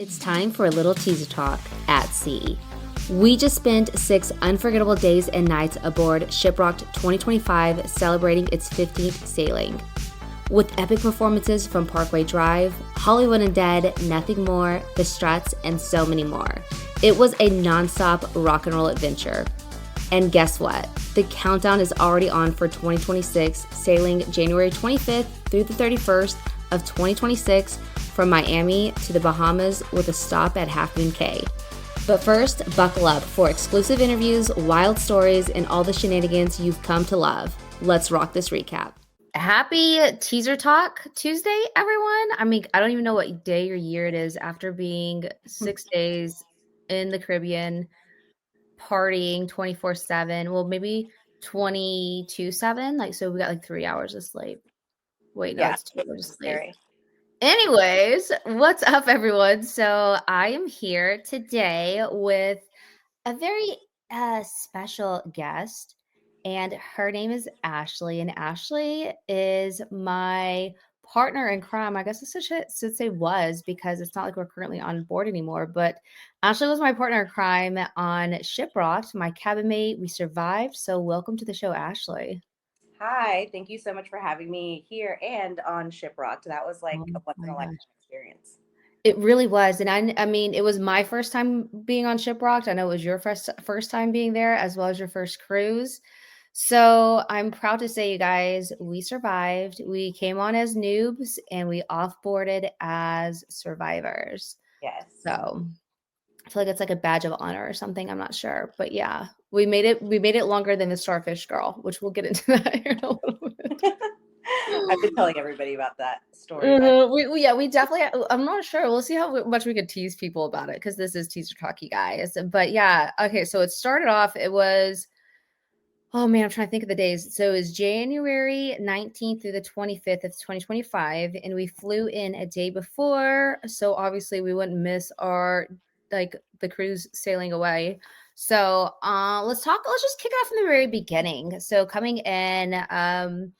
It's time for a little teaser talk at sea. We just spent 6 unforgettable days and nights aboard ShipRocked 2025, celebrating its 15th sailing. With epic performances from Parkway Drive, Hollywood and Dead, Nothing More, The Struts, and so many more. It was a non-stop rock and roll adventure. And guess what? The countdown is already on for 2026, sailing January 25th through the 31st of 2026 from Miami to the Bahamas with a stop at Half Moon Cay. But first, buckle up for exclusive interviews, wild stories, and all the shenanigans you've come to love. Let's rock this recap. Happy Teaser Talk Tuesday, everyone. I don't even know what day or year it is after being 6 days in the Caribbean, partying 24/7. Well, maybe 22/7. So we got 3 hours of sleep. Wait, no, it's 2 hours of sleep. Scary. Anyways, what's up, everyone? So I am here today with a very special guest, and her name is Ashley. And Ashley is my partner in crime. I guess I should say was, because it's not like we're currently on board anymore. But Ashley was my partner in crime on ShipRocked, my cabin mate. We survived. So welcome to the show, Ashley. Hi, thank you so much for having me here and on ShipRocked. That was like Oh a once in my a gosh. lifetime experience. It really was. And I mean, it was my first time being on ShipRocked. I know it was your first time being there, as well as your first cruise. So I'm proud to say, you guys, we survived. We came on as noobs and we offboarded as survivors. Yes. So I feel like it's like a badge of honor or something. I'm not sure. But yeah, we made it longer than the Starfish girl, which we'll get into that here in a little bit. I've been telling everybody about that story, but We definitely. I'm not sure. We'll see how much we could tease people about it, because this is teaser talky, guys. But yeah, okay. So it started off. It was. Oh man, I'm trying to think of the days. So it was January 19th through the 25th of 2025, and we flew in a day before. So obviously we wouldn't miss our the cruise sailing away. So let's just kick off from the very beginning. So coming in,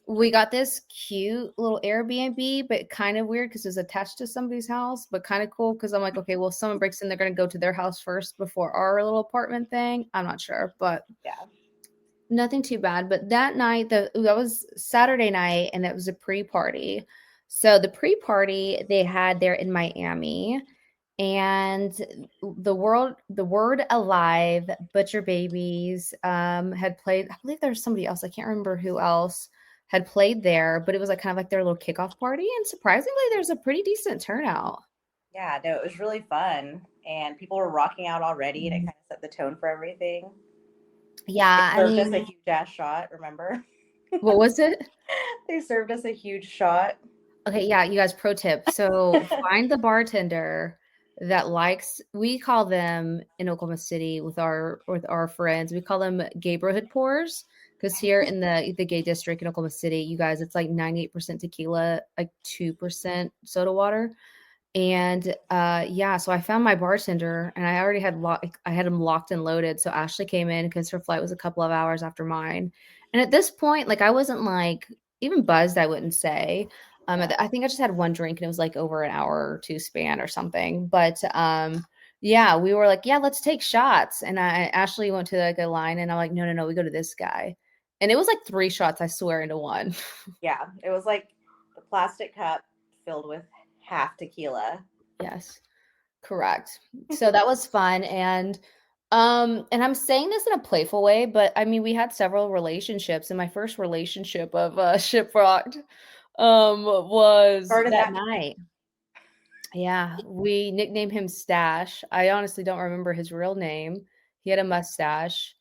we got this cute little Airbnb, but kind of weird because it was attached to somebody's house, but kind of cool because I'm like, okay, well, if someone breaks in, they're going to go to their house first before our little apartment thing. I'm not sure, but yeah. nothing too bad. But that night, that was Saturday night, and it was a pre-party. So the pre-party they had there in Miami, and the word alive, Butcher Babies had played. I believe there was somebody else. I can't remember who else had played there, but it was like kind of like their little kickoff party, and surprisingly there's a pretty decent turnout. Yeah, no, it was really fun. And people were rocking out already, and it kind of set the tone for everything. They Yeah, I served us a mean, huge ass shot, remember? what was it? They served us a huge shot. Okay, yeah, you guys, pro tip. So find the bartender that likes, we call them in Oklahoma City with our friends, we call them gayborhood pours. Because here in the gay district in Oklahoma City, you guys, it's like 98% tequila, like 2% soda water. And yeah, so I found my bartender, and I already I had him locked and loaded. So Ashley came in because her flight was a couple of hours after mine. And at this point, I wasn't even buzzed, I wouldn't say. Yeah. I think I just had one drink, and it was like over an hour or two span or something. But yeah, we were like, yeah, let's take shots. And Ashley went to like a line, and I'm like, no, no, no, we go to this guy. And it was like 3 shots, I swear, into one. Yeah. It was like the plastic cup filled with half tequila. Yes. Correct. So that was fun, and I'm saying this in a playful way, but I mean, we had several relationships, and my first relationship of Shipwrecked was Started that that. night. Yeah, we nicknamed him Stash. I honestly don't remember his real name. He had a mustache.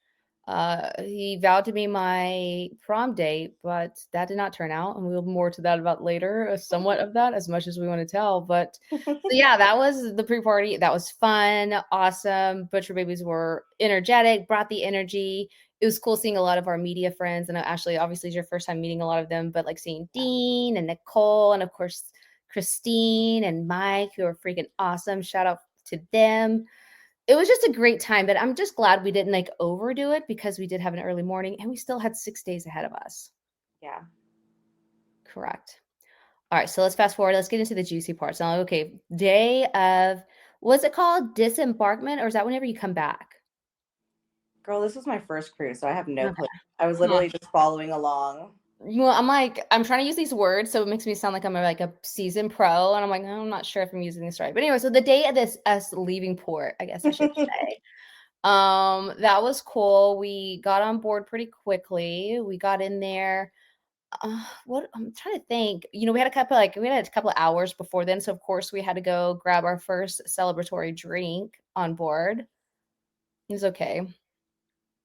He vowed to be my prom date, but that did not turn out, and we'll more to that about later, somewhat of that, as much as we want to tell. But so yeah, that was the pre-party. That was fun, awesome. Butcher Babies were energetic, brought the energy. It was cool seeing a lot of our media friends, and Ashley, obviously, it's your first time meeting a lot of them, but like seeing Dean and Nicole, and of course Christine and Mike, who are freaking awesome. Shout out to them. It was just a great time, but I'm just glad we didn't overdo it, because we did have an early morning and we still had 6 days ahead of us. Yeah. Correct. All right, so let's fast forward. Let's get into the juicy parts. Now, okay, day of, what's it called? Disembarkment, or is that whenever you come back? Girl, this was my first cruise, so I have no clue. Okay. I was literally just following along. Well, I'm like, I'm trying to use these words, so it makes me sound like I'm like a seasoned pro, and I'm like, I'm not sure if I'm using this right. But anyway, so the day of this us leaving port, I guess I should say. That was cool. We got on board pretty quickly. We got in there. What I'm trying to think. We had a couple of hours before then, so of course we had to go grab our first celebratory drink on board. It was okay.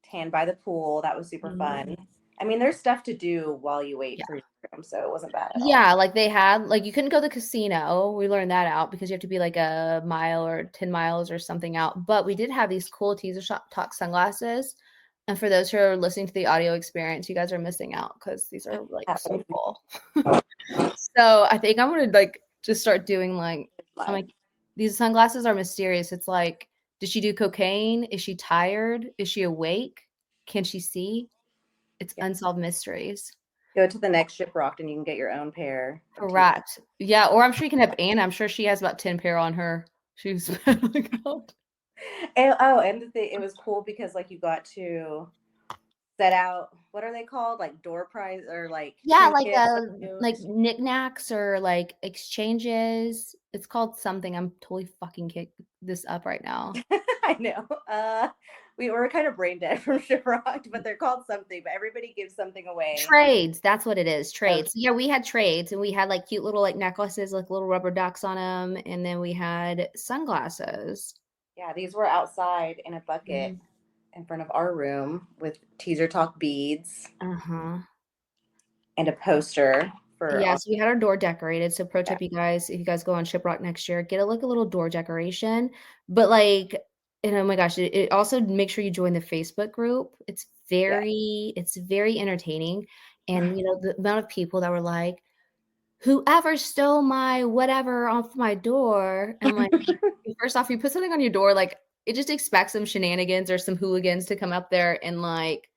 Tan by the pool. That was super fun. Mhm. I mean, there's stuff to do while you wait Yeah. for your room, so it wasn't bad at all. Yeah, like they had like you couldn't go to the casino. We learned that out because you have to be like a mile or 10 miles or something out. But we did have these cool teaser shop talk sunglasses. And for those who are listening to the audio experience, you guys are missing out because these are like so cool. So I think I'm gonna like just start doing like I'm like these sunglasses are mysterious. It's like, did she do cocaine? Is she tired? Is she awake? Can she see? It's Yeah. unsolved mysteries. Go to the next ShipRocked and you can get your own pair of teeth. Correct. Yeah, or I'm sure you can have Anna. I'm sure she has about 10 pair on her shoes. And the thing, it was cool because like you got to set out, what are they called? Like door prize or like Yeah, trinkets. like knickknacks or like exchanges. It's called something. I'm totally fucking kick this up right now. I know. We were kind of brain dead from ShipRocked, but they're called something. But everybody gives something away. Trades, that's what it is, So, trades. Yeah, we had trades, and we had, like, cute little, like, necklaces, like, little rubber ducks on them, and then we had sunglasses. yeah, these were outside in a bucket Mhm. in front of our room with teaser talk beads Uh-huh. and a poster for Yeah, our. so we had our door decorated, so pro Yeah, tip, you guys, if you guys go on ShipRock next year, get a little door decoration, but, like and oh my gosh, it also make sure you join the Facebook group. yeah. It's very entertaining, and, the amount of people that were like, "Whoever stole my whatever off my door," and I'm like, first off, you put something on your door, like, it just expects some shenanigans or some hooligans to come up there and, like,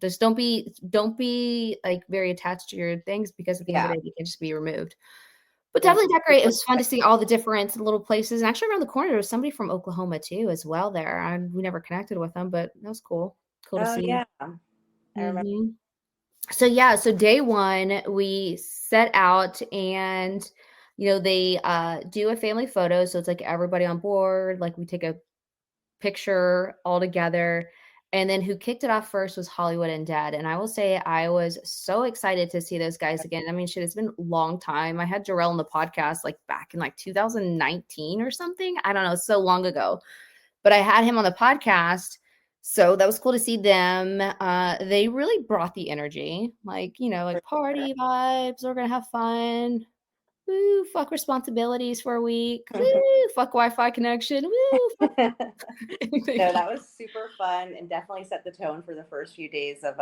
just don't be, like, very attached to your things because at the end of Yeah, the day, they can just be removed. But yeah. definitely decorate. It was fun to see all the different little places, and actually around the corner, there was somebody from Oklahoma too as well there, and we never connected with them, but that was cool. Cool to Oh see. yeah, I remember. Mhm. So yeah, so day 1, we set out and, they, do a family photo, so it's, like, everybody on board, like, we take a picture all together, and then who kicked it off first was Hollywood and Dad, and I will say I was so excited to see those guys again. I mean, shit, it's been a long time. I had Jarrell on the podcast, like, back in, like, 2019 or something. I don't know, so long ago, but I had him on the podcast, so that was cool to see them. They really brought the energy, like, For like, sure. party vibes, we're gonna have fun. Woo, fuck responsibilities for a week. Woo, fuck Wi-Fi connection. Woo, fuck anything. No, that was super fun and definitely set the tone for the first few days of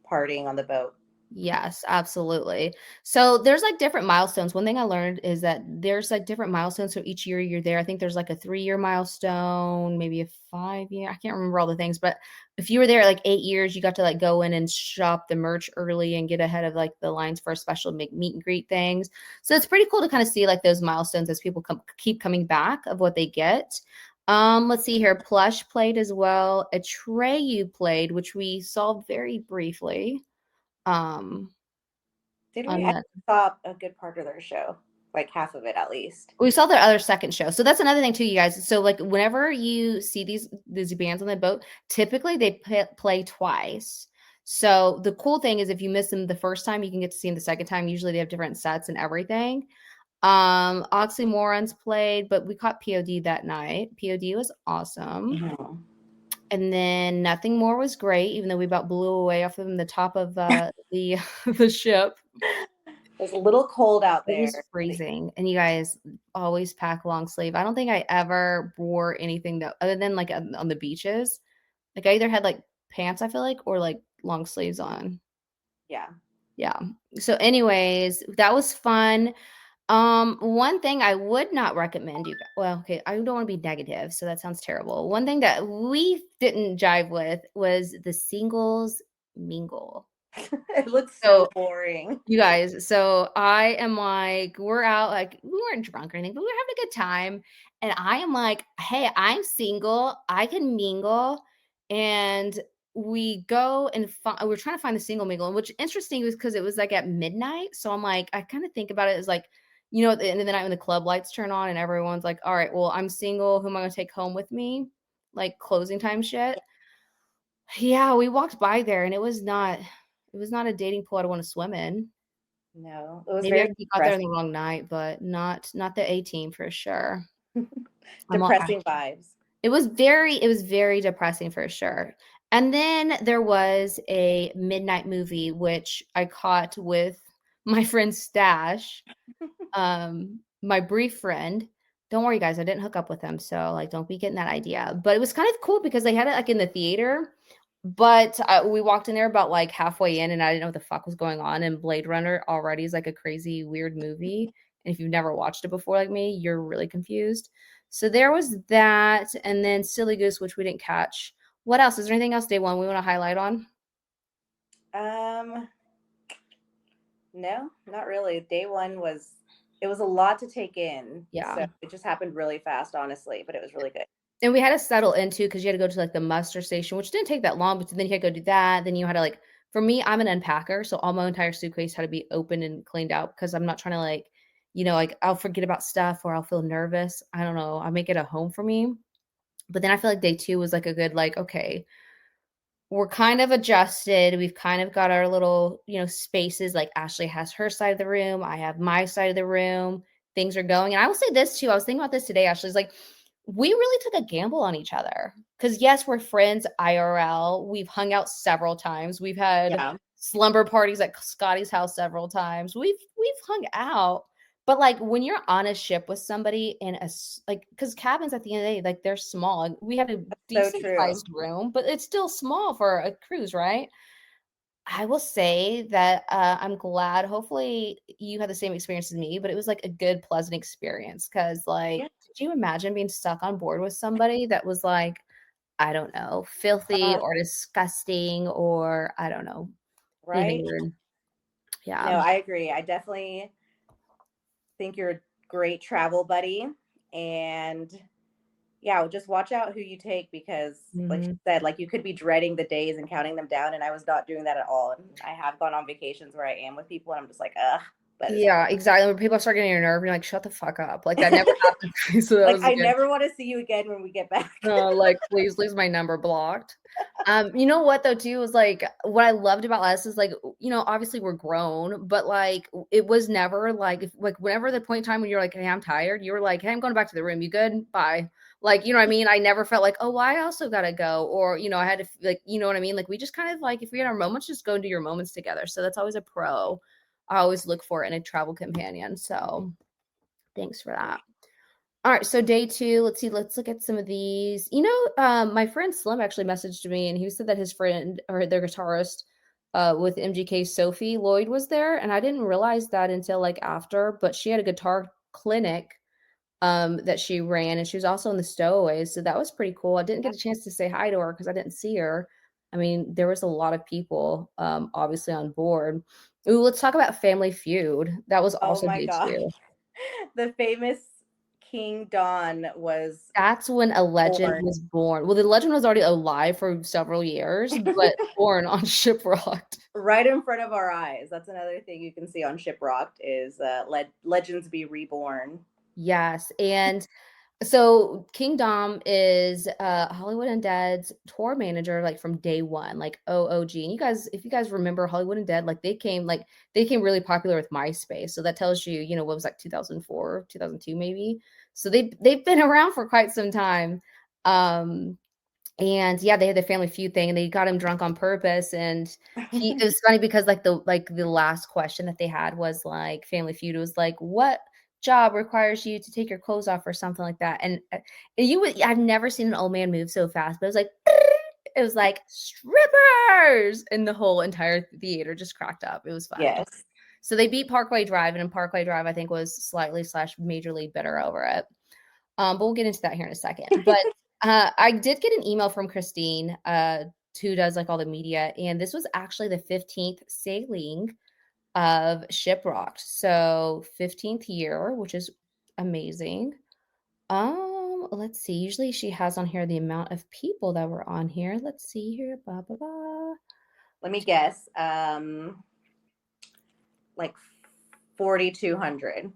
partying on the boat. Yes, absolutely. So there's like different milestones. One thing I learned is that there's like different milestones. So each year you're there. I think there's like a 3-year milestone, maybe a 5-year. I can't remember all the things, but if you were there like 8 years, you got to like go in and shop the merch early and get ahead of like the lines for a special meet and greet things. So it's pretty cool to kind of see like those milestones as people keep coming back of what they get. Let's see here. Plush played as well. Atreyu played, which we saw very briefly. Um, Did we? on I the saw a good part of their show, like half of it at least. we saw their other second show. So that's another thing too, you guys. So like whenever you see these bands on the boat, typically they play twice. So the cool thing is if you miss them the first time, you can get to see them the second time. Usually they have different sets and everything. Oxymorons played, but we caught POD that night. POD was awesome. Mhm. And then Nothing More was great, even though we about blew away off of the top of the the ship. It was a little cold out It there. was freezing, and you guys always pack long sleeve. I don't think I ever wore anything that other than, like, on the beaches. Like, I either had, like, pants, I feel like, or, like, long sleeves on. Yeah. Yeah. So, anyways, that was fun. One thing I would not recommend well, okay, I don't wanna be negative, so that sounds terrible. One thing that we didn't jive with was the singles mingle. It looks so So boring. you guys, so I am like, we're out, like, we weren't drunk or anything, but we were having a good time. And I am like, hey, I'm single. I can mingle. And we go and we're trying to find the single mingle. And which interesting was because it was like at midnight. So I'm like, I kind of think about it as like, at the end of the night when the club lights turn on and everyone's like, all right, well, I'm single. Who am I going to take home with me? Like closing time shit. Yeah, we walked by there and it was not a dating pool I'd want to swim in. No, it was Maybe very I got there on the wrong night, but not the A team for sure. I'm all depressing vibes. it was very depressing for sure. And then there was a midnight movie, which I caught with my friend Stash, my brief friend. Don't worry, guys, I didn't hook up with him, so, like, don't be getting that idea. But it was kind of cool because they had it, like, in the theater, but, we walked in there about, like, halfway in, and I didn't know what the fuck was going on, and Blade Runner already is, like, a crazy, weird movie, and if you've never watched it before like me, you're really confused. So there was that, and then Silly Goose, which we didn't catch. What else? Is there anything else day one we wanna highlight on? Um, no, not really. Day one was it was a lot to take in. So Yeah. it just happened really fast, honestly, but it was really good. And we had to settle into because you had to go to, like, the muster station, which didn't take that long, but then you had to go do that, then you had to, like for me, I'm an unpacker, so all my entire suitcase had to be opened and cleaned out because I'm not trying to, like, like, I'll forget about stuff or I'll feel nervous. I don't know, I make it a home for me. But then I feel like day 2 was, like, a good, like, okay, we're kind of adjusted. We've kind of got our little, spaces. Like Ashley has her side of the room. I have my side of the room. Things are going. And I will say this too. I was thinking about this today. Ashley's like, we really took a gamble on each other. Because yes, we're friends IRL. We've hung out several times. We've had Yeah. slumber parties at Scotty's house several times. We've hung out. But like when you're on a ship with somebody in like, because cabins at the end of the day, like they're small. And we had a So decent true. sized room, but it's still small for a cruise, right? I will say that I'm glad. Hopefully, you had the same experience as me, but it was like a good, pleasant experience. Because, like, Yeah. could you imagine being stuck on board with somebody that was like, I don't know, filthy Uh, or disgusting or I don't know, anything right? weird? Yeah. No, I agree. I definitely think you're a great travel buddy. And yeah, just watch out who you take because, like you Mhm. said, like you could be dreading the days and counting them down. And I was not doing that at all. And I have gone on vacations where I am with people and I'm just like, ugh, but it's Yeah, exactly. When people start getting your nerve, you're like, shut the fuck up. Like that never happened to me. So that like was I good. never want to see you again when we get back. Like, please leave my number blocked. You know what though too was like what I loved about us is like, obviously we're grown, but like it was never like like whenever the point in time when you're like, hey, I'm tired, you were like, hey, I'm going back to the room. You good? Bye. Like, you know what I mean? I never felt like, oh, well, I also gotta go. Or, I had to like, you know what I mean? Like we just kind of like if we had our moments, just go and do your moments together. So that's always a pro. I always look for in a travel companion. So thanks for that. All right, so day 2, let's see, let's look at some of these. My friend Slim actually messaged me and he said that his friend or their guitarist with MGK Sophie Lloyd was there. And I didn't realize that until like after, but she had a guitar clinic that she ran and she was also in the stowaways. So that was pretty cool. I didn't get a chance to say hi to her because I didn't see her. I mean, there was a lot of people obviously on board. Ooh, let's talk about Family Feud. That was Oh also my day God. 2. The famous King Don was That's when a legend born. was born. Well, the legend was already alive for several years, but born on ShipRocked. Right in front of our eyes. That's another thing you can see on ShipRocked is legends be reborn. Yes, and so King Dom is Hollywood Undead's tour manager, like from day one, like OOG. And if you guys remember Hollywood Undead, like they came really popular with MySpace. So that tells you, what was like 2004, 2002 maybe. So they've been around for quite some time. And yeah, they had the Family Feud thing and they got him drunk on purpose. And it was funny because like the last question that they had was like Family Feud was like, what job requires you to take your clothes off or something like that? And I've never seen an old man move so fast, but it was like strippers and the whole entire theater just cracked up. It was funny. Yes. So they beat Parkway Drive, and in Parkway Drive, I think was slightly slash majorly bitter over it. But we'll get into that here in a second. But I did get an email from Christine who does like all the media. And this was actually the 15th sailing of ShipRocked. So 15th year, which is amazing. Let's see. Usually she has on here the amount of people that were on here. Let's see here. Blah blah blah. Let me guess. Like 4,200.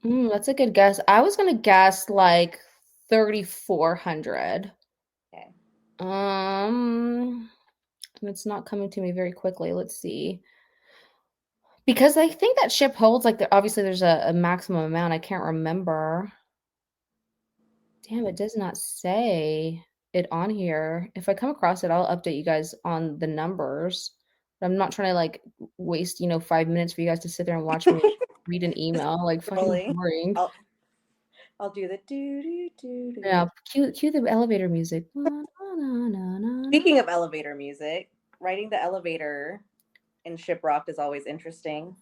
That's a good guess. I was gonna guess like 3,400. Okay. It's not coming to me very quickly. Let's see. Because I think that ship holds like obviously there's a maximum amount. I can't remember. Damn, it does not say it on here. If I come across it, I'll update you guys on the numbers. But I'm not trying to like waste, 5 minutes for you guys to sit there and watch me read an Just email. Like fucking scrolling. boring. I'll do the do do do do. Yeah, cue the elevator music. Speaking of elevator music, riding the elevator in ShipRocked is always interesting.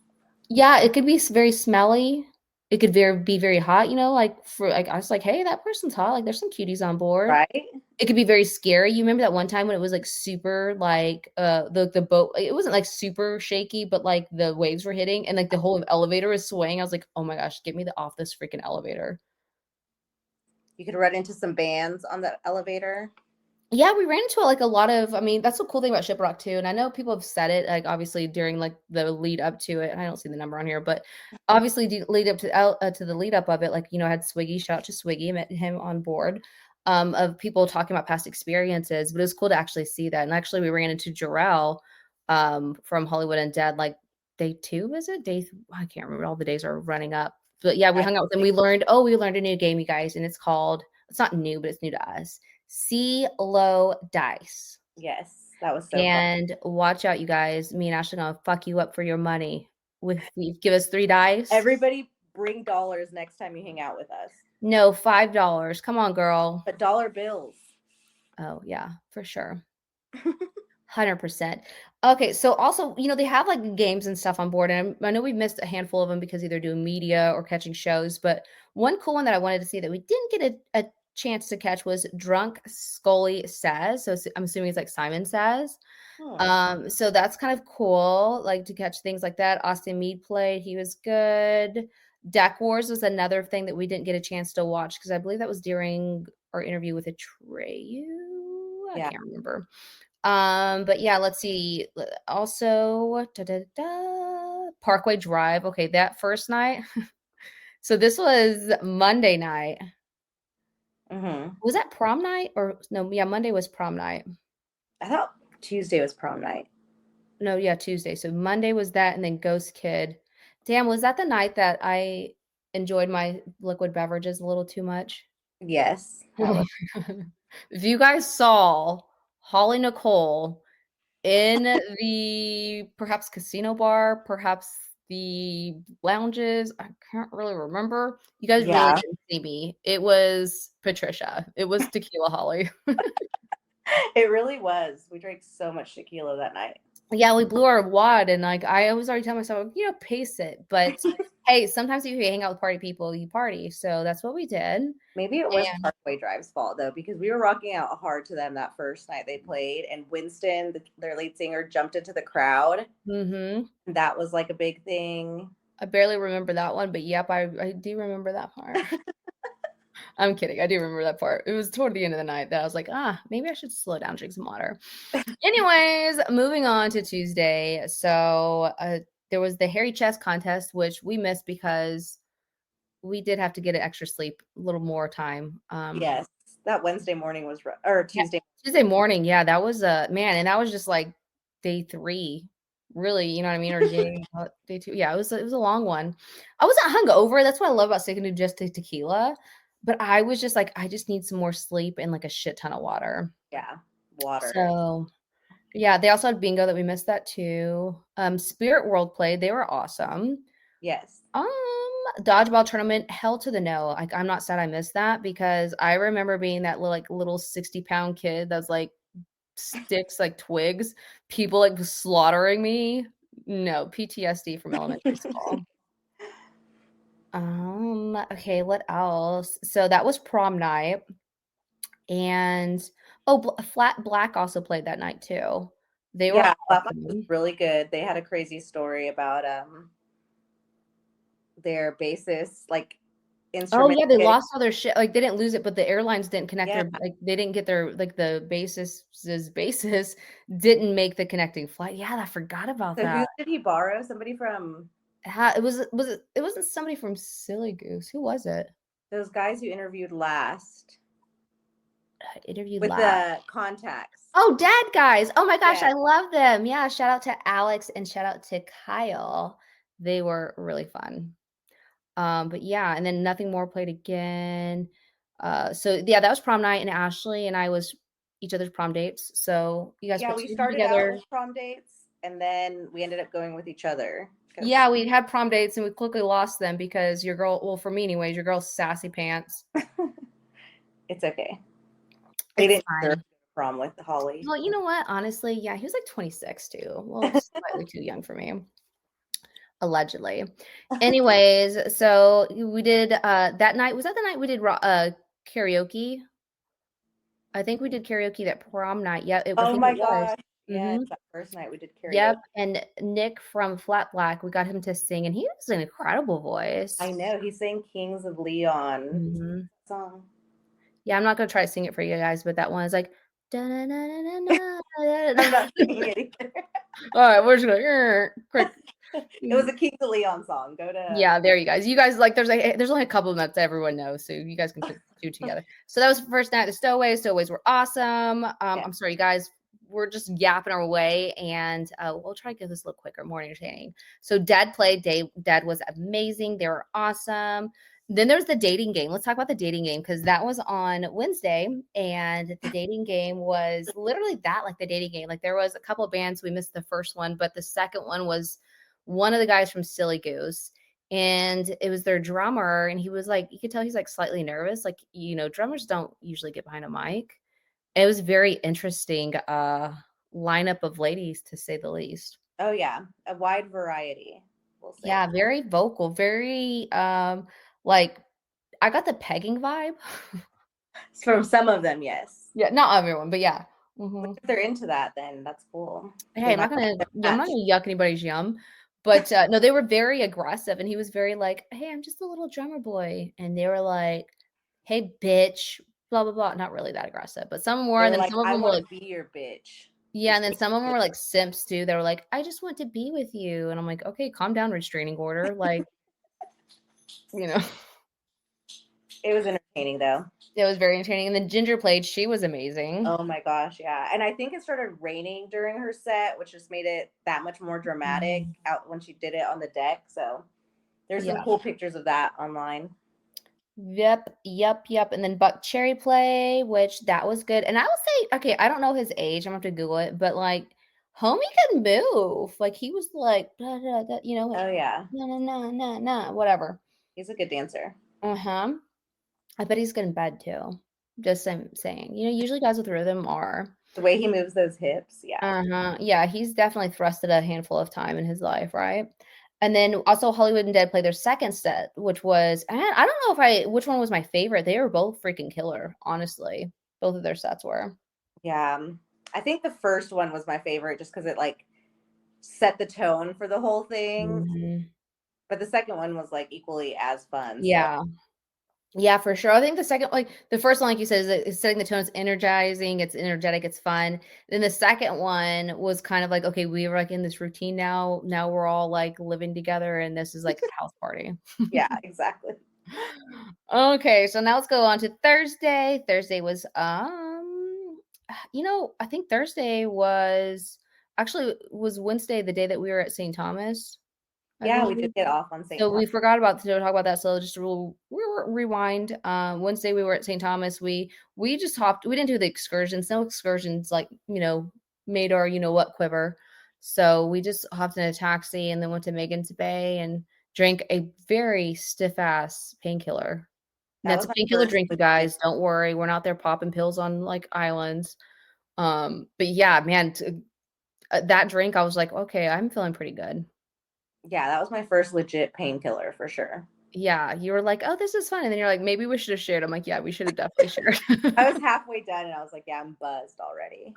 Yeah, it could be very smelly. It could be very hot, like for like I was like, hey, that person's hot. Like there's some cuties on board. Right? It could be very scary. You remember that one time when it was like super like the boat, it wasn't like super shaky, but like the waves were hitting and like the whole elevator was swaying. I was like, oh my gosh, get me off this freaking elevator. You could run into some bands on the elevator. Yeah, we ran into like a lot of, I mean, that's the cool thing about ShipRock too. And I know people have said it, like obviously during like the lead up to it. And I don't see the number on here, but obviously lead up to the lead up of it, like, I had Swiggy, shout out to Swiggy, met him on board, of people talking about past experiences. But it was cool to actually see that. And actually we ran into Jarrell, from Hollywood and Dead, like day 2, was it? I can't remember, all the days are running up. But yeah, we hung out with them. We learned a new game, you guys, and it's not new, but it's new to us. CeeLo Dice. Yes, that was so fun. And watch out, you guys. Me and Ashley gonna fuck you up for your money. Give us 3 dice. Everybody bring dollars next time you hang out with us. No, $5. Come on, girl. But dollar bills. Oh yeah, for sure. 100%. Okay, so also, they have like games and stuff on board, and I know we missed a handful of them because either doing media or catching shows. But one cool one that I wanted to see that we didn't get a chance to catch was Drunk Scully Says. So I'm assuming it's like Simon Says. So that's kind of cool, like to catch things like that. Austin Mead played; he was good. Deck Wars was another thing that we didn't get a chance to watch because I believe that was during our interview with Atreyu. I can't remember. But yeah, let's see. Also, Parkway Drive. Okay, that first night. So this was Monday night. Mm-hmm. Was that prom night or no? Yeah, Monday was prom night. I thought Tuesday was prom night. No, yeah, Tuesday. So Monday was that, and then Ghost Kid. Damn, was that the night that I enjoyed my liquid beverages a little too much? Yes. If you guys saw Hollie Nicole in the perhaps casino bar, perhaps the lounges, I can't really remember. You guys really didn't see me. It was Patricia. It was Tequila Hollie. It really was. We drank so much tequila that night. Yeah, we blew our wad, and like I was already telling myself, pace it. But hey, sometimes if you hang out with party people, you party. So that's what we did. Maybe it was Parkway Drive's fault though, because we were rocking out hard to them that first night they played, and Winston, their lead singer, jumped into the crowd. Mm-hmm. That was like a big thing. I barely remember that one, but yep, I do remember that part. I'm kidding. I do remember that part. It was toward the end of the night that I was like, maybe I should slow down, drink some water. Anyways, moving on to Tuesday. So there was the hairy chest contest, which we missed because we did have to get an extra sleep, a little more time. Yes, that Wednesday morning was or Tuesday. Yeah, Tuesday morning. Yeah, that was man, and that was just like day 3. Really, you know what I mean? Or day 2. Yeah, it was a long one. I wasn't hungover. That's what I love about sticking to just tequila. But I was just like, I just need some more sleep and like a shit ton of water. Yeah, water. So yeah, they also had bingo that we missed that too. Spirit World played. They were awesome. Yes. Dodgeball tournament, hell to the no. Like I'm not sad I missed that because I remember being that little 60-pound kid that's like sticks like twigs, people like slaughtering me. No, PTSD from elementary school. Okay, what else? So that was prom night. And Oh, Flat Black also played that night too. They were Yeah, Flatbush was awesome. really good. They had a crazy story about their bassist like Oh instrument yeah, they getting. lost all their shit. Like they didn't lose it, but the airlines didn't connect Yeah. their like they didn't get their like the basis didn't make the connecting flight. Yeah, I forgot about So that. who did he borrow? Somebody from It wasn't somebody from Silly Goose. Who was it? those guys you interviewed last Interviewed with last. the contacts. Oh, Dad Guys. Oh my gosh, Yeah. I love them. Yeah, shout out to Alex and shout out to Kyle. They were really fun. But yeah, and then Nothing More played again. So yeah, that was prom night, and Ashley and I was each other's prom dates. So you guys Yeah, put we two of them started out together. as prom dates and then we ended up going with each other because Yeah, we had prom dates and we quickly lost them because your girl, well, for me anyways, your girl's sassy pants. it's okay. They It's didn't deserve to fine. go to prom with Holly. Well, you know what? Honestly, yeah, he was like 26 too. Well, slightly too young for me. Allegedly. Anyways, so we did that night. Was that the night we did karaoke? I think we did karaoke that prom night. Yeah, I Oh think it my was. gosh. Yes, Mhm. that first night we did karaoke. Yep, and Nick from Flat Black, we got him to sing, and he has an incredible I voice. know. He sang Kings of Leon Mhm. song. Yeah, I'm not gonna try to sing it for you guys, but that one is like, "Da-na-na-na-na-na, I'm da-da-da." not singing it either. Alright, we're just gonna quick. It was a Kings of Leon song. Go to Yeah, there you guys. You guys like there's only a couple of them that everyone knows, so you guys can put 2 together. So that was the first night at the Stowaways. Stowaways were awesome. yeah. I'm sorry, you guys. We're just yapping our way, and we'll try to get this a little quicker, more entertaining. So Dad played. Dad was amazing. They were awesome. Then there's the dating game. Let's talk about the dating game because that was on Wednesday, and the dating game was literally that, like the dating game. Like there was a couple of bands. We missed the first one, but the second one was one of the guys from Silly Goose, and it was their drummer, and he was like, you could tell he's like slightly nervous. Like, drummers don't usually get behind a mic. It was very interesting lineup of ladies to say the least. Oh yeah, a wide variety, we'll say. Yeah, very vocal, very like I got the pegging vibe. From some of them, yes. Yeah, not everyone, but yeah. But Mhm. if they're into that, then that's cool. They Hey, might have their I'm not match. gonna yuck anybody's yum. But no, they were very aggressive and he was very like, "Hey, I'm just a little drummer boy." And they were like, "Hey, bitch, blah blah blah." Not really that aggressive, but some were, They and were then like, some of I them were want to like, be your bitch. yeah, and Just then be some of them your were bitch. like simps too. They were like, "I just want to be with you." And I'm like, "Okay, calm down, restraining order." Like, you know, It was entertaining though. it was very entertaining. And then Ginger played, she was amazing. Oh my gosh, yeah. And I think it started raining during her set, which just made it that much more dramatic Mhm. out when she did it on the deck. So there's some Yeah. cool pictures of that online. Yep, yep, yep. And then Buck Cherry play, which that was good. And I will say, okay, I don't know his age. I'm gonna have to Google it, but like, homie can move. Like he was like, da, da, da, like Oh yeah. no, no, no, no, no, whatever. He's a good dancer. Uh huh. I bet he's good in bed too. Just saying. Usually guys with rhythm are. The way he moves those hips, yeah. Uh huh. Yeah, he's definitely thrusted a handful of time in his life, right? And then also Hollywood and Dead played their second set, which was I don't know if which one was my favorite. They were both freaking killer, honestly. Both of their sets were. Yeah. I think the first one was my favorite just because it like set the tone for the whole thing. Mhm. But the second one was like equally as fun. So Yeah. Yeah, for sure. I think the second, like the first one, like you said, is setting the tone. It's energizing. It's energetic. It's fun. Then the second one was kind of like, okay, we were like in this routine now. Now we're all like living together, and this is like a house party. yeah, exactly. Okay, so now let's go on to Thursday. Thursday was I think Thursday was actually was Wednesday, the day that we were at St. Thomas, I Yeah, we did believe. get off on St. So Thomas. we forgot about to talk about that. So just rewind. Wednesday we were at St. Thomas. We just hopped. We didn't do the excursions. No excursions like made our what quiver. So we just hopped in a taxi and then went to Megan's Bay and drank a very stiff ass painkiller. That That's was a my painkiller first drink, you legit. guys. Don't worry. We're not there popping pills on like islands. But yeah, man, that drink, I was like, okay, I'm feeling pretty good. Yeah, that was my first legit painkiller for sure. Yeah, you were like, "Oh, this is fun," and then you're like, "Maybe we should have shared." I'm like, "Yeah, we should have definitely shared." I was halfway done and I was like, yeah, I'm buzzed already.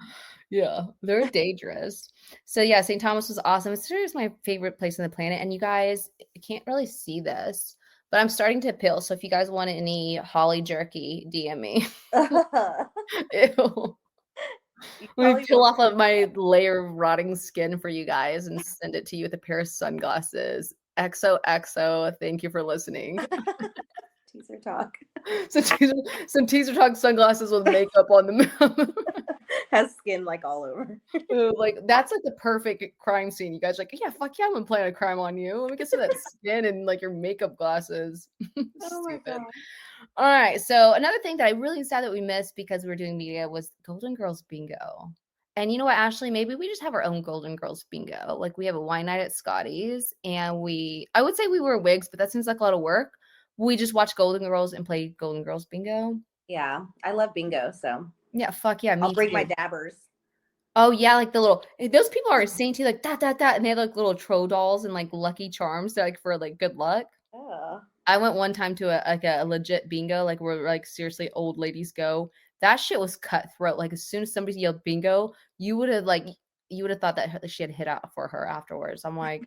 Yeah, they're dangerous. So yeah, St. Thomas was awesome. It's seriously my favorite place on the planet. And you guys can't really see this, but I'm starting to peel. So if you guys want any Holly jerky, DM me. Ew. You Let me probably peel will. off of my layer of rotting skin for you guys and send it to you with a pair of sunglasses. XOXO. Thank you for listening. Teaser talk. Some teaser talk sunglasses with makeup on them. Has skin like all over. Ooh, like, that's, like, the perfect crime scene. You guys are like, "Yeah, fuck yeah, I'm gonna plan a crime on you. Let me get some of that skin and, like, your makeup glasses." Oh my Stupid. god. Alright, so another thing that I really sad that we missed because we were doing media was Golden Girls bingo. And you know what, Ashley? Maybe we just have our own Golden Girls bingo. Like, we have a wine night at Scotty's, and I would say we wear wigs, but that seems like a lot of work. We just watch Golden Girls and play Golden Girls bingo. Yeah, I love bingo, so Yeah, fuck yeah, I'll me bring my too. dabbers. Oh, yeah, like the little those people are insane too, like, "That, that, that," and they have, like, little troll dolls and, like, Lucky Charms, they're, like, for, like, good luck. Oh. I went one time to a legit bingo, like, where, like, seriously old ladies go. That shit was cutthroat, like, as soon as somebody yelled bingo, you would have thought that she had hit out for her afterwards. I'm like,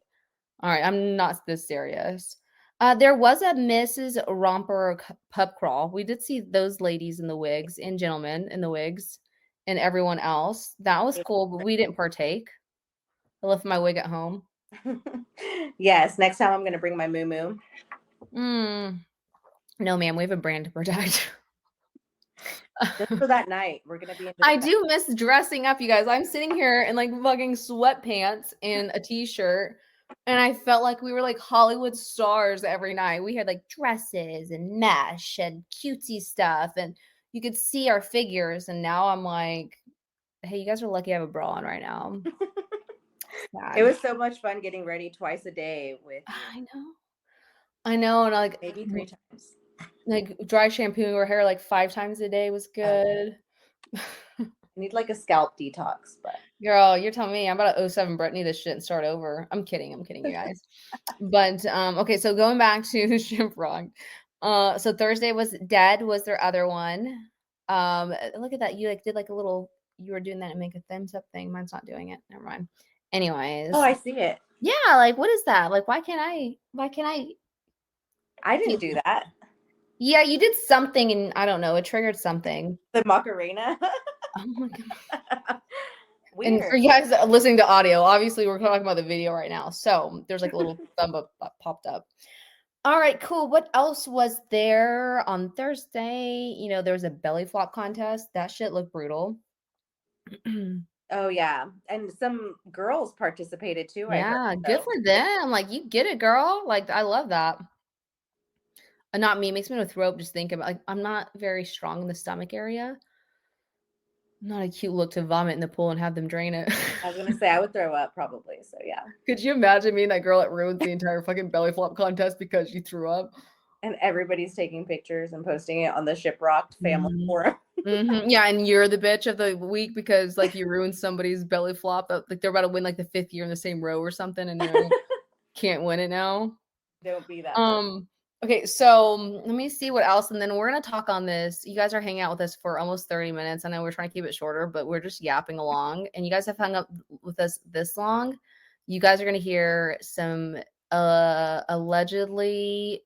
"Alright, I'm not this serious." There was a Mrs. Romper pub crawl. We did see those ladies in the wigs and gentlemen in the wigs and everyone else. That was cool, but we didn't partake. I left my wig at home. Yes, next time I'm gonna bring my moo. Mm. No, ma'am, we have a brand to protect. Just for that night. We're gonna be in I disguise. do miss dressing up, you guys. I'm sitting here in, like, fucking sweatpants and a t-shirt, and I felt like we were, like, Hollywood stars every night. We had, like, dresses and mesh and cutesy stuff, and you could see our figures, and now I'm like, "Hey, you guys are lucky I have a bra on right now." It Sad. was so much fun getting ready twice a day with you. I know. I know, and, Maybe 3 times. dry shampooing our hair, like, 5 times a day was I good. need like a scalp detox, but Girl, you're telling me I'm about to oh 07 Britney this shit and start over. I'm kidding, you guys. But, okay, so going back to ShipRocked. So Thursday was Dead was their other one. Look at that, you, like, did, like, a little you were doing that and make a thumbs up thing. Mine's not doing it. Never mind. oh, Anyways, I see it. yeah, like, what is that? Like, why can't I I see didn't do that? that. Yeah, you did something and I don't know, it triggered something. The Macarena. Oh my god. And Weird. for you guys listening to audio, obviously we're talking about the video right now. So there's like a little thumb up that popped up. All right, cool. What else was there on Thursday? There was a belly flop contest. That shit looked brutal. Oh yeah, and some girls participated too, I heard. Yeah, good So for them. Like, you get it, girl. Like, I love that. Not me. It makes me want to throw up just thinking about, like, I'm not very strong in the stomach area. Not a cute look to vomit in the pool and have them drain it. I was gonna say I would throw up probably. So yeah. Could you imagine being that girl that ruins the entire fucking belly flop contest because you threw up? And everybody's taking pictures and posting it on the ShipRocked family Mhm. forum. Mhm. Yeah, and you're the bitch of the week because, like, you ruined somebody's belly flop, like, they're about to win, like, the 5th year in the same row or something, and they can't win it now. Don't be that person. Um, okay, so, let me see what else, and then we're gonna talk on this. You guys are hanging out with us for almost 30 minutes. I know we're trying to keep it shorter, but we're just yapping along, and you guys have hung up with us this long. You guys are gonna hear some, allegedly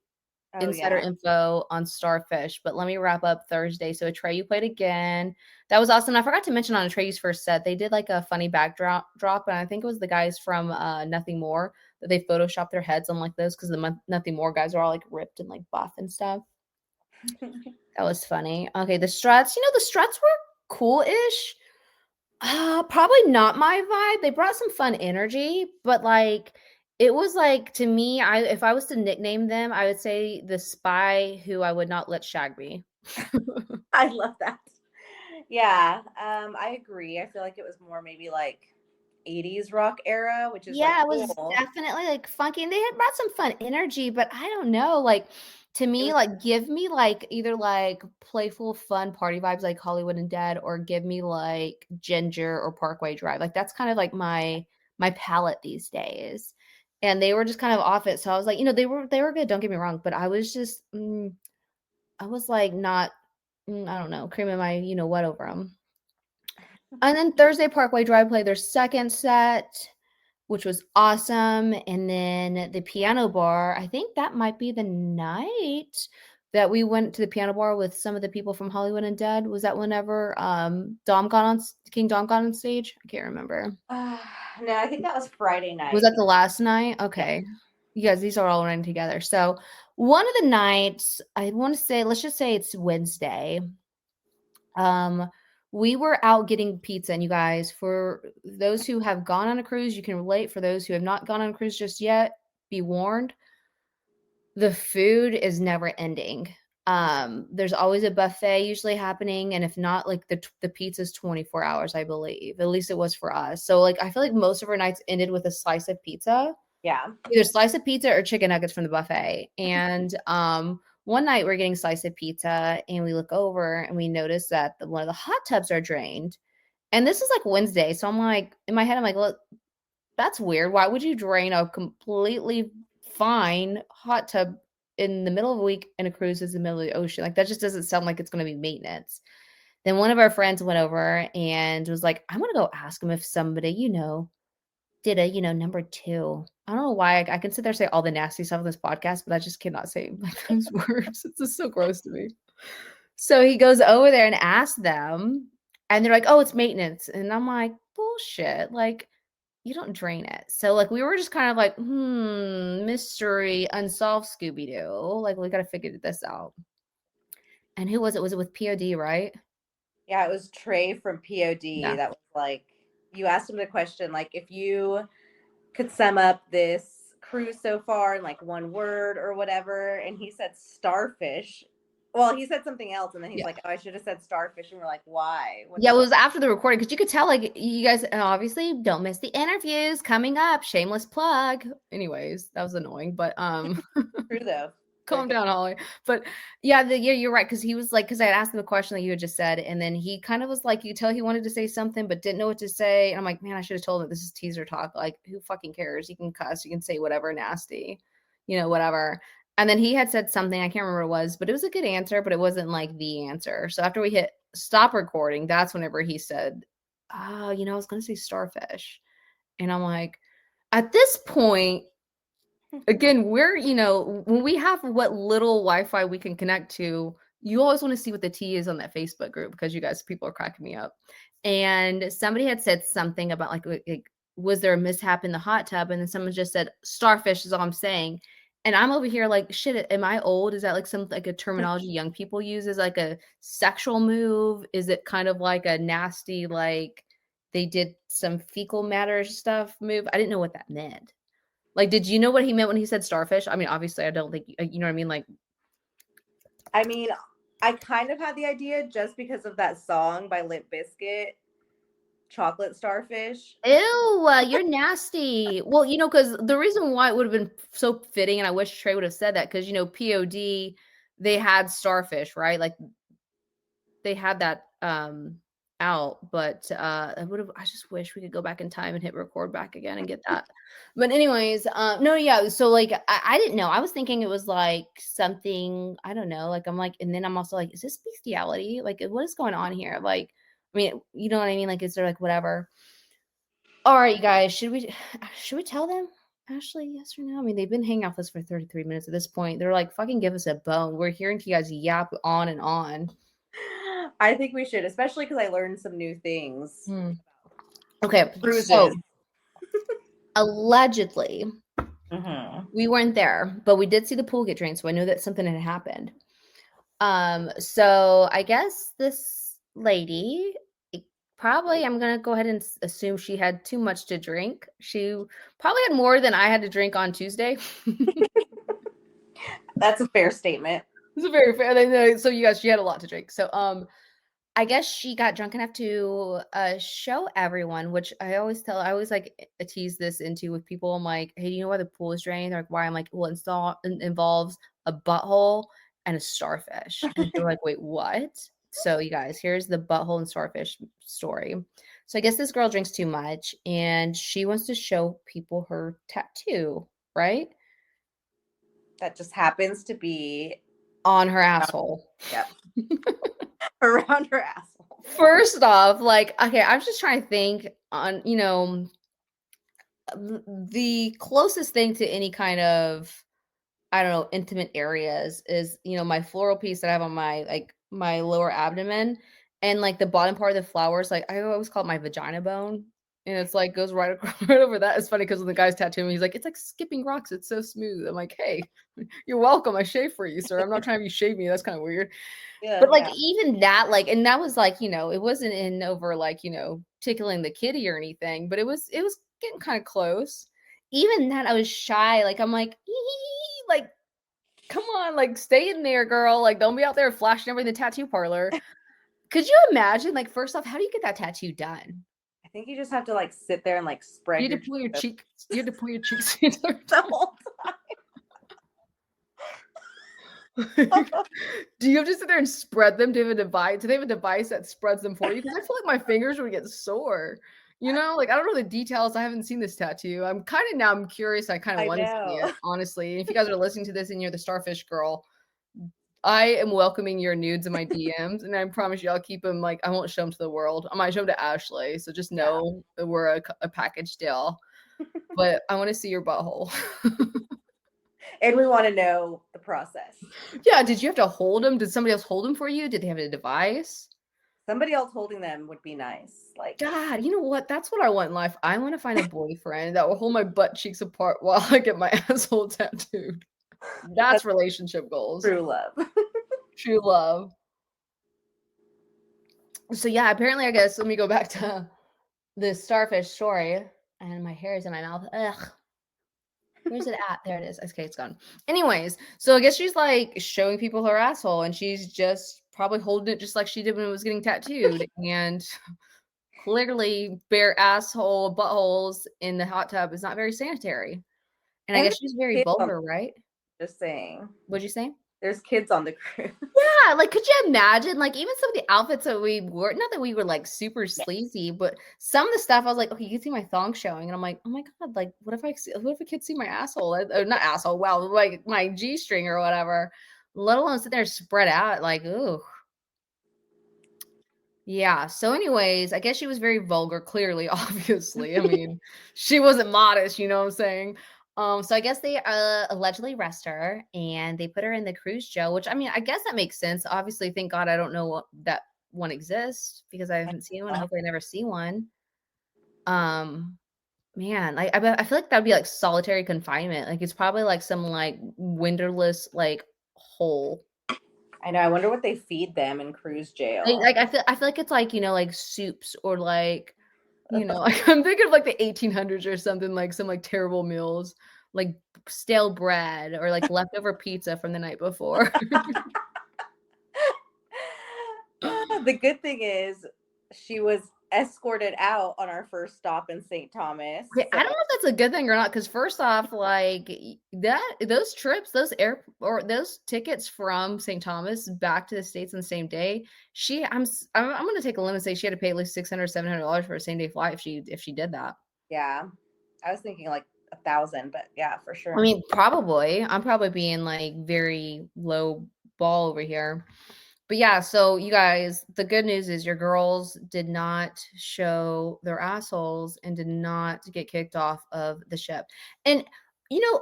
Oh insider yeah. info on Starfish, but let me wrap up Thursday. So Atreyu played again. That was awesome. I forgot to mention on Atreyu's first set, they did like a funny backdrop drop, and I think it was the guys from Nothing More that they photoshopped their heads on like this because the Nothing More guys are all like ripped and like buff and stuff. That was funny. Okay, the struts. The struts were cool-ish. Probably not my vibe. They brought some fun energy, but, like, it was, like, to me, if I was to nickname them, I would say the spy who I would not let shag me. I love that. Yeah, I agree. I feel like it was more maybe like 80s rock era, which is like Yeah, it was cool. definitely, like, funky, and they had brought some fun energy, but I don't know, like, to It me, was like, give me, like, either, like, playful, fun party vibes like Hollywood and Dead, or give me, like, Ginger or Parkway Drive. Like, that's kind of, like, my palette these days. and they were just kind of off it. So I was like, they were good. Don't get me wrong, but I was just, I was like not, I don't know, creaming my, what over them. And then Thursday Parkway Drive played their second set, which was awesome. And then the piano bar, I think that might be the night that we went to the piano bar with some of the people from Hollywood and Dead. Was that whenever King Dom got on stage? I can't remember. No, I think that was Friday Was night. that the last night? Yeah. Okay. You guys, these are all running together. So one of the nights, I want to say, let's just say it's Wednesday. We were out getting pizza, and you guys, for those who have gone on a cruise, you can relate. For those who have not gone on a cruise just yet, be warned. The food is never ending. There's always a buffet usually happening, and if not, like the pizza's 24 hours, I believe. At least it was for us. So like I feel like most of our nights ended with a slice of pizza. Yeah. Either slice of pizza or chicken nuggets from the buffet. And one night we're getting slice of pizza and we look over and we notice that one of the hot tubs are drained. And this is like Wednesday. So I'm like, in my head, I'm like, look, that's weird. Why would you drain a completely fine hot tub in the middle of a week and a cruise is in the middle of the ocean? Like that just doesn't sound like it's going to be maintenance. Then one of our friends went over and was like, I'm going to go ask him if somebody, did a, number two. I don't know why I can sit there and say all the nasty stuff on this podcast, but I just cannot say like those words. It's just so gross to me. So he goes over there and asks them, and they're like, "Oh, it's maintenance," and I'm like, "Bullshit! Like, you don't drain it." So like we were just kind of like, mystery unsolved Scooby Doo. Like we got to figure this out. And who was it? Was it with POD, right? Yeah, it was Trey from POD Yeah. that was like, you asked him the question, like, if you could sum up this cruise so far in like one word or whatever, and he said starfish. Well, he said something else, and then he's Yeah. like, "Oh, I should have said starfish," and we're like, "Why? What's Yeah, it wrong?" was after the recording because you could tell, like, you guys obviously don't miss the interviews coming up. Shameless plug. Anyways, that was annoying, but True though. They're calm good. down, Holly. But yeah, you're right because he was like, because I had asked him the question that you had just said, and then he kind of was like, you tell he wanted to say something but didn't know what to say, and I'm like, man, I should have told him this is teaser talk. Like, who fucking cares? You can cuss, you can say whatever nasty, whatever. And then he had said something, I can't remember what it was, but it was a good answer, but it wasn't like the answer. So after we hit stop recording, that's whenever he said, oh, I was going to say starfish. And I'm like, at this point, again, we're, when we have what little Wi-Fi we can connect to, you always want to see what the tea is on that Facebook group because you guys, people are cracking me up. And somebody had said something about like was there a mishap in the hot tub? And then someone just said, starfish is all I'm saying. And I'm over here like, shit, am I old? Is that like some like a terminology young people use? Is like a sexual move? Is it kind of like a nasty, like they did some fecal matter stuff move? I didn't know what that meant. Like, did you know what he meant when he said starfish? I mean, obviously, I don't think you know what I mean. Like, I mean, I kind of had the idea just because of that song by Limp Bizkit, "Chocolate Starfish." ew, you're nasty. Well, because the reason why it would have been so fitting, and I wish Trey would have said that, because POD, they had starfish, right? Like, they had that out, but I just wish we could go back in time and hit record back again and get that. But anyways, no, yeah, so like I didn't know. I was thinking it was like something, I don't know, like I'm like, and then I'm also like, is this bestiality? Like what is going on here? Like, I mean, you know what I mean? Like, is there like whatever? All right, you guys, should we tell them? Ashley, yes or no? I mean, they've been hanging out with us for 33 minutes at this point. They're like, fucking give us a bone. We're hearing you guys yap on and on. I think we should, especially because I learned some new things. Okay, Cruises. so allegedly, Mm-hmm. we weren't there, but we did see the pool get drained, so I knew that something had happened. So I guess this lady, probably, I'm gonna go ahead and assume she had too much to drink. She probably had more than I had to drink on Tuesday. That's a fair statement. It's a very fair. So you guys, she had a lot to drink. So I guess she got drunk enough to show everyone, which I always like tease this into with people. I'm like, hey, do you know why the pool is drained? They're like, why? I'm like, well, it involves a butthole and a starfish. And they're like, wait, what? So you guys, here's the butthole and starfish story. So I guess this girl drinks too much and she wants to show people her tattoo. right? That just happens to be On her around, asshole. yep, around her asshole. First off, like, okay, I'm just trying to think on, the closest thing to any kind of, I don't know, intimate areas is, my floral piece that I have on my, like, my lower abdomen, and, like, the bottom part of the flowers, like, I always call it my vagina bone, and it's, like, goes right across right over that. It's funny because when the guy's tattooing me, he's like, "It's like skipping rocks, it's so smooth." I'm like, "Hey, you're welcome, I shaved for you, sir. I'm not trying to have you shave me, that's kinda weird." Yeah, But, like, yeah. even that, like, and that was, like, it wasn't in over, like, tickling the kitty or anything, but it was getting kinda close. Even that, I was shy, like, I'm like, "Ee," like, "Come on, like, stay in there, girl, like, don't be out there flashing everybody in the tattoo parlor." Could you imagine, like, first off, how do you get that tattoo done? I think you just have to like sit there and like spread You your had to pull your cheeks cheeks you had to pull your cheeks the entire the time. whole Do you have to sit there and spread them? Do they have a device that spreads them for you? Because I feel like my fingers would get sore. Like, I don't know the details. I haven't seen this tattoo. I'm curious. I kinda I wanna see know. it, honestly. And if you guys are listening to this and you're the Starfish girl, I am welcoming your nudes in my DMs, and I promise you I'll keep them. Like, I won't show them to the world. I might show them to Ashley, so just Yeah. know that we're a package deal. But I wanna see your butthole. And we want to know the process. Yeah, did you have to hold them? Did somebody else hold them for you? Did they have a device? Somebody else holding them would be nice. Like, God, you know what? That's what I want in life. I wanna find a boyfriend that will hold my butt cheeks apart while I get my asshole tattooed. That's that's relationship goals. true love. True love. So, yeah, apparently, I guess let me go back to the starfish story, and my hair is in my mouth. Ugh. Where's it at? There it is. Okay, it's gone. Anyways, so I guess she's, like, showing people her asshole, and she's just probably holding it just like she did when it was getting tattooed, and clearly bare asshole buttholes in the hot tub is not very sanitary. And I And guess there's she's very kids on, vulgar, right? just saying. What'd you say? There's kids on the cruise. Yeah, like, could you imagine, like, even some of the outfits that we wore, not that we were, like, super sleazy, but some of the stuff I was like, "Okay, you can see my thong showing," and I'm like, "Oh my god, like, what if a kid see my asshole?" Or not asshole, wow, like, my G-string or whatever, let alone sit there spread out, like, ooh. Yeah, so anyways, I guess she was very vulgar, clearly, obviously. I mean, she wasn't modest, you know what I'm saying? So I guess they allegedly arrest her and they put her in the cruise jail, which I mean, I guess that makes sense. Obviously, thank God I don't know that one exists because I haven't seen one. Hopefully I never see one. Um, man, I feel like that'd be like solitary confinement. Like it's probably like some like windowless like hole. I know. I wonder what they feed them in cruise jail. Like I feel like it's like, like soups or like, like I'm thinking of like the 1800s or something, like some like terrible meals, like stale bread or like leftover pizza from the night before. The good thing is she was escorted out on our first stop in St. Thomas. Okay, So I don't know if that's a good thing or not. Because first off, like those trips, those tickets from St. Thomas back to the States on the same day, I'm gonna take a limit and say she had to pay at least $600, $700 for a same day flight if she did that. yeah, I was thinking like 1,000, but yeah, for I sure. mean, probably. I'm probably being like very low ball over here. But yeah, so you guys, the good news is your girls did not show their assholes and did not get kicked off of the ship. And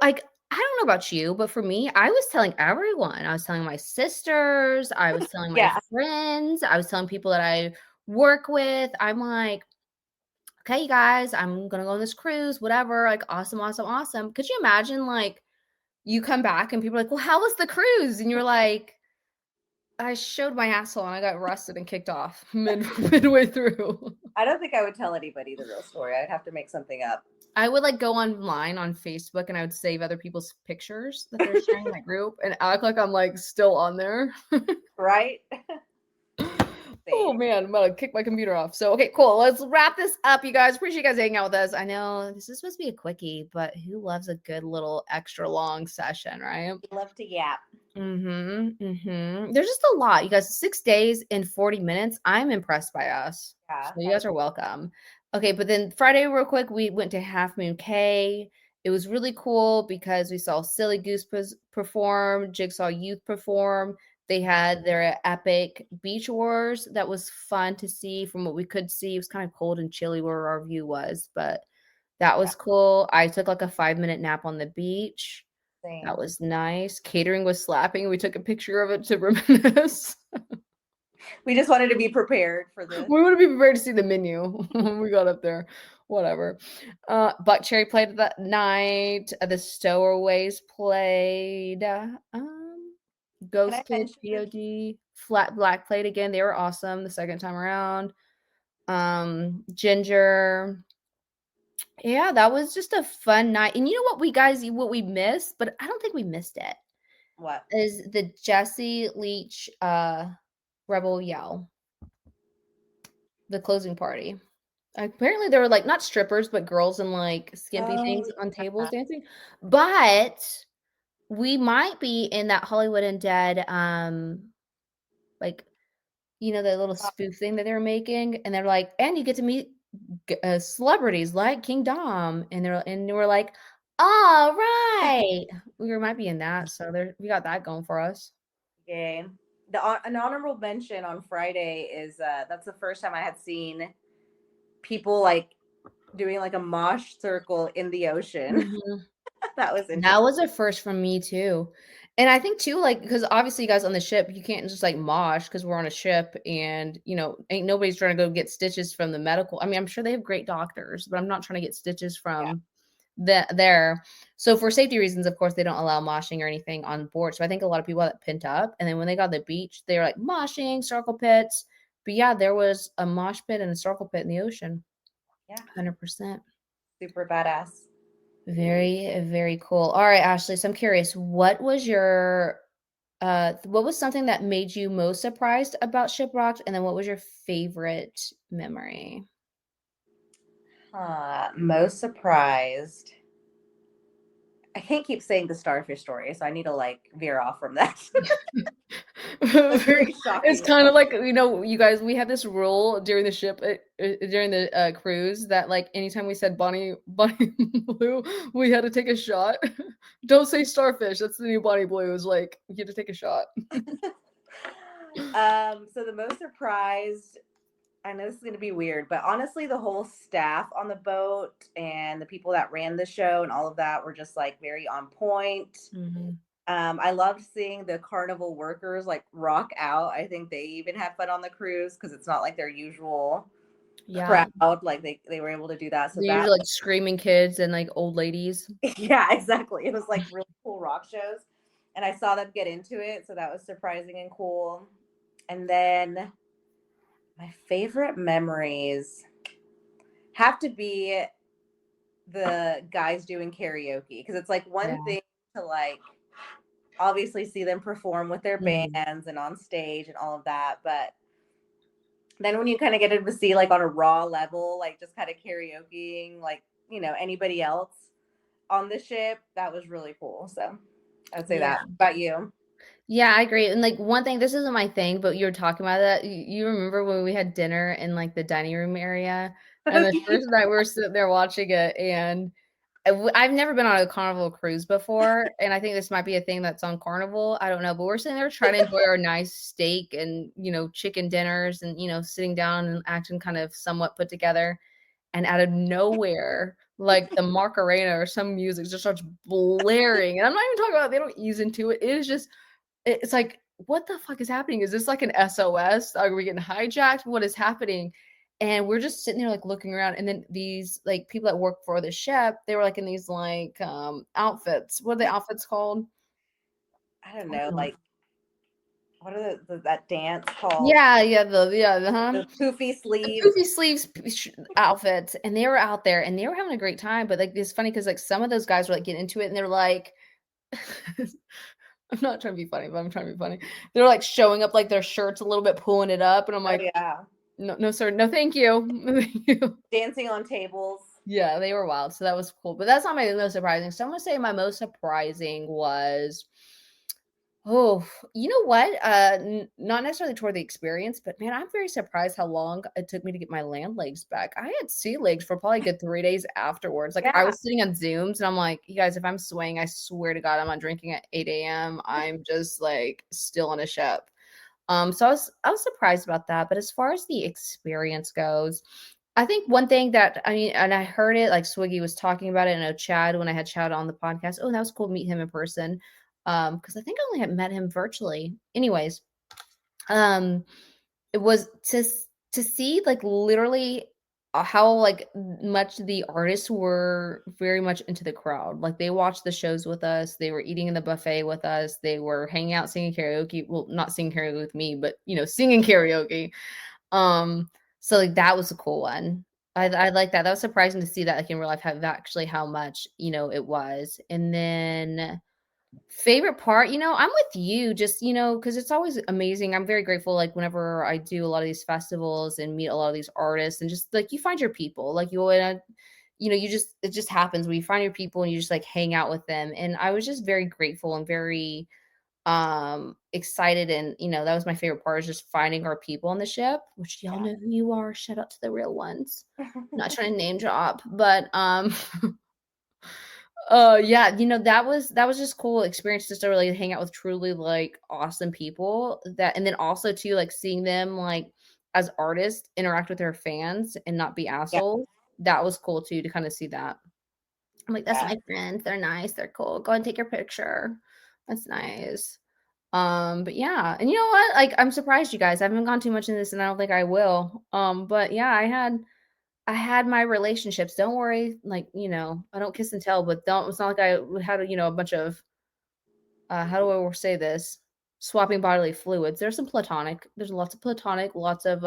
like I don't know about you, but for me, I was telling everyone. I was telling my sisters, I was telling my Yeah, friends, I was telling people that I work with. I'm like, okay, you guys, I'm gonna go on this cruise, whatever. Like, awesome, awesome, awesome. Could you imagine, like, you come back and people are like, well, how was the cruise? And you're like, I showed my asshole and I got arrested and kicked off midway through. I don't think I would tell anybody the real story. I'd have to make something up. I would like go online on Facebook and I would save other people's pictures that they're sharing in my group and act like I'm like still on there. Right? Oh Same. man, I'm about to kick my computer off. So okay, cool. Let's wrap this up, you guys. Appreciate you guys hanging out with us. I know this is supposed to be a quickie, but who loves a good little extra long session, right? Love to yap. There's just a lot, you guys. 6 days in 40 minutes. I'm impressed by us. Yeah. So you guys are welcome. Okay, but then Friday, real quick, we went to Half Moon Cay It was really cool because we saw Silly Goose perform, Jigsaw Youth perform. They had their epic beach wars. That was fun to see from what we could see. It was kind of cold and chilly where our view was, but that Yeah, was cool. I took like a 5-minute nap on the beach. That same. was nice. Catering was slapping. We took a picture of it to reminisce. We just wanted to be prepared for this. We would be prepared to see the menu when we got up there. Whatever. Buck Cherry played that night. The Stowaways played. Can I Ghost played. mention POD. Flat Black played again. They were awesome the second time around. Ginger. Yeah, that was just a fun night. And you know what we missed, but I don't think we missed it, what? is the Jesse Leach Rebel Yell, the closing party. Apparently, there were, like, not strippers, but girls in, like, skimpy things Oh, on tables yeah. dancing. But we might be in that Hollywood Undead, like, the little spoof thing that they were making, and they're like, "And you get to meet celebrities like King Dom," and we're like, "Alright." Might be in that, so we got that going for us. Okay. An honorable mention on Friday is that's the first time I had seen people like doing like a mosh circle in the ocean. Mhm. That was That interesting. was a first for me too. And I think too, like, because obviously you guys on the ship, you can't just like mosh because we're on a ship and ain't nobody's trying to go get stitches from the medical. I mean, I'm sure they have great doctors, but I'm not trying to get stitches Yeah. from there. So for safety reasons, of course, they don't allow moshing or anything on board. So I think a lot of people that pent up. And then when they got to the beach, they were like moshing, circle pits. But yeah, there was a mosh pit and a circle pit in the ocean. Yeah. 100%. Super badass. Very, very cool. All right, Ashley. So I'm curious, what was something that made you most surprised about ShipRocked? And then what was your favorite memory? Most surprised. I can't keep saying the starfish story, so I need to like veer off from that. That's very It's shocking. kind of like, you guys, we had this rule during the during the cruise that like anytime we said Bonnie Blue, we had to take a shot. Don't say starfish. That's the new Bonnie Blue. Is like you had to take a shot. So the most surprised, I know this is going to be weird, but honestly, the whole staff on the boat and the people that ran the show and all of that were just like very on point. Mhm. I loved seeing the carnival workers like rock out. I think they even had fun on the cruise because it's not like their usual Yeah. crowd. Like they were able to do that. So They're that, usually like screaming kids and like old ladies. yeah, exactly. It was like really cool rock shows. And I saw them get into it. So that was surprising and cool. And then my favorite memories have to be the guys doing karaoke because it's like Yeah. one thing to like obviously see them perform with their Mhm. bands and on stage and all of that, but then when you kind of get to see like on a raw level, like just kind of karaokeing like anybody else on the ship, that was really cool. So I'd say Yeah. that. What about you? Yeah, I agree. And like one thing, this isn't my thing, but you were talking about that. You remember when we had dinner in like the dining room area, and the first night we were sitting there watching it, and I've never been on a Carnival cruise before, and I think this might be a thing that's on Carnival. I don't know, but we're sitting there trying to enjoy our nice steak and chicken dinners, and sitting down and acting kind of somewhat put together. And out of nowhere, like the Macarena or some music just starts blaring, and I'm not even talking about they don't ease into it. It is just it's like, what the fuck is happening? Is this like an SOS? Are we getting hijacked? What is happening? And we're just sitting there like looking around. And then these like people that work for the ship, they were like in these like outfits. What are the outfits called? I don't I don't know, know. like what are that dance called? Yeah, The poofy the sleeves. poofy sleeves outfits, and they were out there and they were having a great time. But like it's funny because like some of those guys were like getting into it and they're like I'm not trying to be funny, but I'm trying to be funny. They're like showing up like their shirts a little bit, pulling it up, and I'm Oh like, yeah, no, no, sir. No, thank you. No, thank you. dancing on tables. Yeah, they were wild. So that was cool. But that's not my most surprising. So I'm gonna say my most surprising was Oh, you know what? Not necessarily toward the experience, but man, I'm very surprised how long it took me to get my land legs back. I had sea legs for probably a good 3 days afterwards. Like I Yeah. was sitting on Zooms and I'm like, you guys, if I'm swaying, I swear to God, I'm not drinking at 8 a.m. I'm just like still on a ship. So I was surprised about that. But as far as the experience goes, I think one thing that I mean, and I heard it like Swiggy was talking about it. And I know Chad, when I had Chad on the podcast, oh, that was cool to meet him in person. Because I think I only had met him virtually. Anyways, um, it was to see like literally how like much the artists were very much into the crowd. Like they watched the shows with us, they were eating in the buffet with us, they were hanging out singing karaoke. Well, not singing karaoke with me, but singing karaoke. So like that was a cool one. I like that. That was surprising to see that like in real life have actually how much it was. And then favorite part, I'm with you just, because it's always amazing. I'm very grateful, like, whenever I do a lot of these festivals and meet a lot of these artists and just like you find your people, like it just happens when you find your people and you just like hang out with them. And I was just very grateful and very excited. And, that was my favorite part is just finding our people on the ship, which y'all Yeah. know who you are. Shout out to the real ones. Not trying to name drop, but yeah, that was just cool experience just to really hang out with truly like awesome people that and then also too like seeing them like as artists interact with their fans and not be Yeah. assholes. That was cool too to kind of see that. I'm like, that's Yeah. my friends. They're nice. They're cool. Go ahead and take your picture. That's nice. But yeah, and you know what? Like, I'm surprised you guys. I haven't gone too much in this, and I don't think I will. But yeah, I had my relationships. Don't worry, like, I don't kiss and tell, but don't it's not like I had, a bunch of how do I say this? Swapping bodily fluids. There's lots of platonic, lots of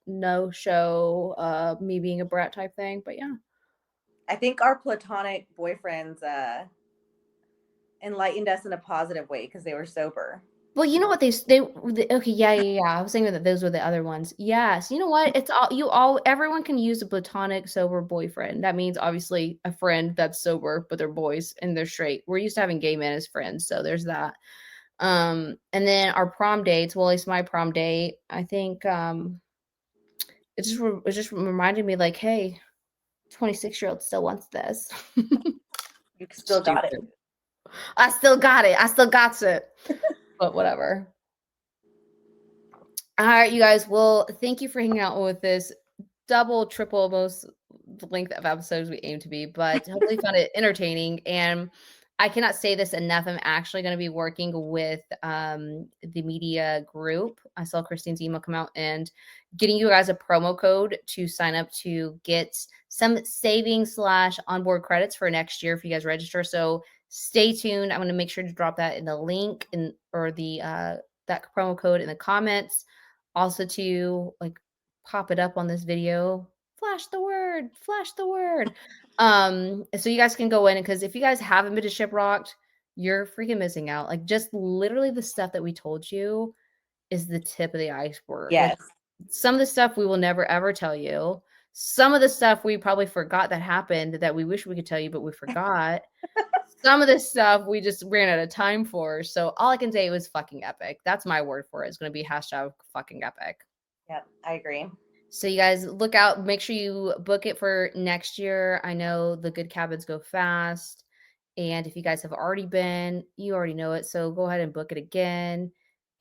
no show, me being a brat type thing. But yeah. I think our platonic boyfriends enlightened us in a positive way because they were sober. Well, you know what okay, yeah, yeah, yeah. I was thinking that those were the other ones. Yes. You know what? It's all everyone can use a platonic sober boyfriend. That means obviously a friend that's sober, but they're boys and they're straight. We're used to having gay men as friends, so there's that. And then our prom dates, well, at least my prom date, I think it just reminded me like, hey, 26-year-old still wants this. You still got it. Stupid. I still got it. I still got it. But whatever. All right, you guys. Well, thank you for hanging out with this double, triple, most length of episodes we aim to be, but hopefully you found it entertaining. And I cannot say this enough. I'm actually going to be working with the media group. I saw Christine's email come out and getting you guys a promo code to sign up to get some savings / onboard credits for next year if you guys register. So stay tuned. I'm going to make sure to drop that in the link or the that promo code in the comments. Also to like pop it up on this video. Flash the word. So you guys can go in because if you guys haven't been to ShipRocked, you're freaking missing out. Like just literally the stuff that we told you is the tip of the iceberg. Like Yes. some of the stuff we will never ever tell you. Some of the stuff we probably forgot that happened that we wish we could tell you, but we forgot. Some of this stuff we just ran out of time for. So all I can say was fucking epic. That's my word for it. It's going to be hashtag fucking epic. Yep, I agree. So you guys look out. Make sure you book it for next year. I know the good cabins go fast. And if you guys have already been, you already know it. So go ahead and book it again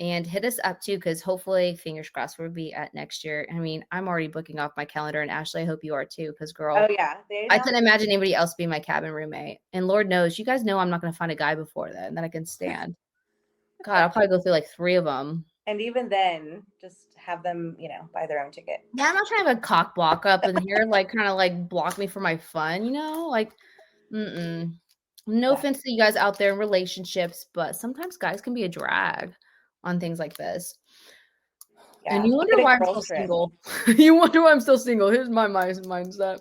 and hit us up too, because hopefully, fingers crossed, we'll be at next year. I mean, I'm already booking off my calendar, and Ashley, I hope you are too, because girl, Oh yeah, I couldn't imagine anybody else being my cabin roommate. And Lord knows, you guys know I'm not going to find a guy before then that I can stand. God, I'll probably go through like 3 of them. And even then, just have them, buy their own ticket. Yeah, I'm not trying to have a cock block up in here, like kind of like block me for my fun, like, no Yeah. offense to you guys out there in relationships, but sometimes guys can be a drag on things like this. Yeah. And you wonder why I'm still single. You wonder why I'm still single. Here's my mindset.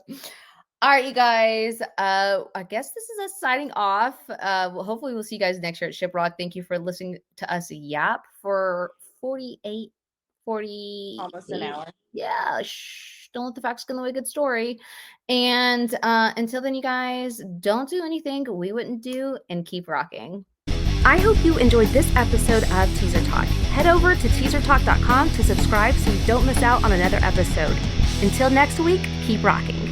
All right, you guys. I guess this is us signing off. Well, hopefully we'll see you guys next year at ShipRocked. Thank you for listening to us yap for 40 almost an hour. Yeah, don't let the facts get in the way of a good story. And until then, you guys, don't do anything we wouldn't do and keep rocking. I hope you enjoyed this episode of Teaser Talk. Head over to teasertalk.com to subscribe so you don't miss out on another episode. Until next week, keep rocking.